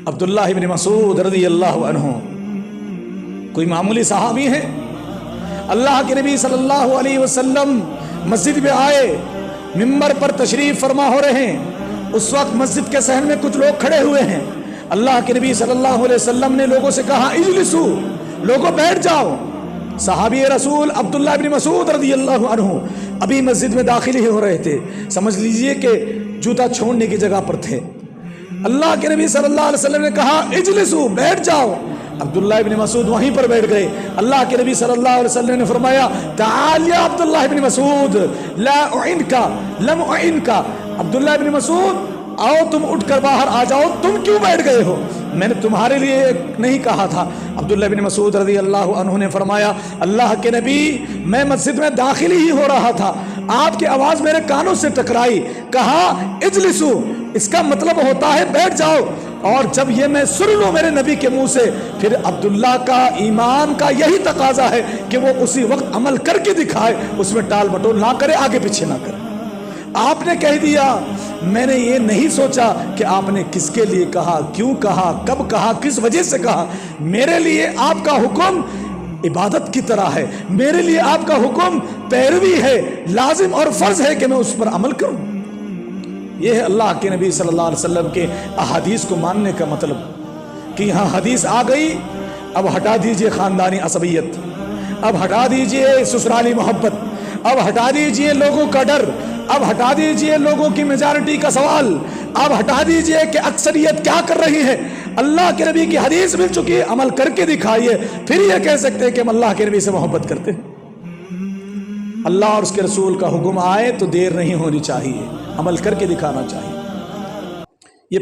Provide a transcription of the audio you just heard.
عبداللہ ابن مسعود رضی اللہ عنہ کوئی معمولی صحابی ہے؟ اللہ کے نبی صلی اللہ علیہ وسلم مسجد میں آئے، ممبر پر تشریف فرما ہو رہے ہیں، اس وقت مسجد کے صحن میں کچھ لوگ کھڑے ہوئے ہیں۔ اللہ کے نبی صلی اللہ علیہ وسلم نے لوگوں سے کہا اجلسو، لوگوں بیٹھ جاؤ۔ صحابی رسول عبداللہ ابن مسعود رضی اللہ عنہ ابھی مسجد میں داخل ہی ہو رہے تھے، سمجھ لیجئے کہ جوتا چھوڑنے کی جگہ پر تھے۔ اللہ کے نبی صلی اللہ علیہ وسلم نے کہا اجلسو، بیٹھ جاؤ۔ عبداللہ ابن مسعود وہیں پر بیٹھ گئے۔ اللہ کے نبی صلی اللہ علیہ وسلم نے فرمایا تعال یا عبداللہ ابن مسعود لا اعنکا لم اعنکا، عبداللہ ابن مسعود آؤ تم اٹھ کر باہر آ جاؤ، تم کیوں بیٹھ گئے ہو؟ میں نے تمہارے لیے نہیں کہا تھا۔ عبداللہ بن مسعود رضی اللہ عنہ نے فرمایا اللہ کے نبی میں مسجد میں داخل ہی ہو رہا تھا، آپ کی آواز میرے کانوں سے ٹکرائی، کہا اجلسو، اس کا مطلب ہوتا ہے بیٹھ جاؤ، اور جب یہ میں سن لوں میرے نبی کے منہ سے پھر عبداللہ کا ایمان کا یہی تقاضا ہے کہ وہ اسی وقت عمل کر کے دکھائے، اس میں ٹال مٹول نہ کرے، آگے پیچھے نہ کرے۔ آپ نے کہہ دیا، میں نے یہ نہیں سوچا کہ آپ نے کس کے لیے کہا، کیوں کہا، کب کہا، کس وجہ سے کہا۔ میرے لیے آپ کا حکم عبادت کی طرح ہے، میرے لیے آپ کا حکم پیروی ہے، لازم اور فرض ہے کہ میں اس پر عمل کروں۔ یہ ہے اللہ کے نبی صلی اللہ علیہ وسلم کے احادیث کو ماننے کا مطلب، کہ یہاں حدیث آ گئی، اب ہٹا دیجئے خاندانی عصبیت، اب ہٹا دیجئے سسرالی محبت، اب ہٹا دیجئے لوگوں کا ڈر، اب ہٹا دیجئے لوگوں کی میجارٹی کا سوال، اب ہٹا دیجئے کہ اکثریت کیا کر رہی ہے۔ اللہ کے نبی کی حدیث مل چکی ہے، عمل کر کے دکھائیے، پھر یہ کہہ سکتے ہیں کہ ہم اللہ کے نبی سے محبت کرتے ہیں۔ اللہ اور اس کے رسول کا حکم آئے تو دیر نہیں ہونی چاہیے، عمل کر کے دکھانا چاہیے۔ یہ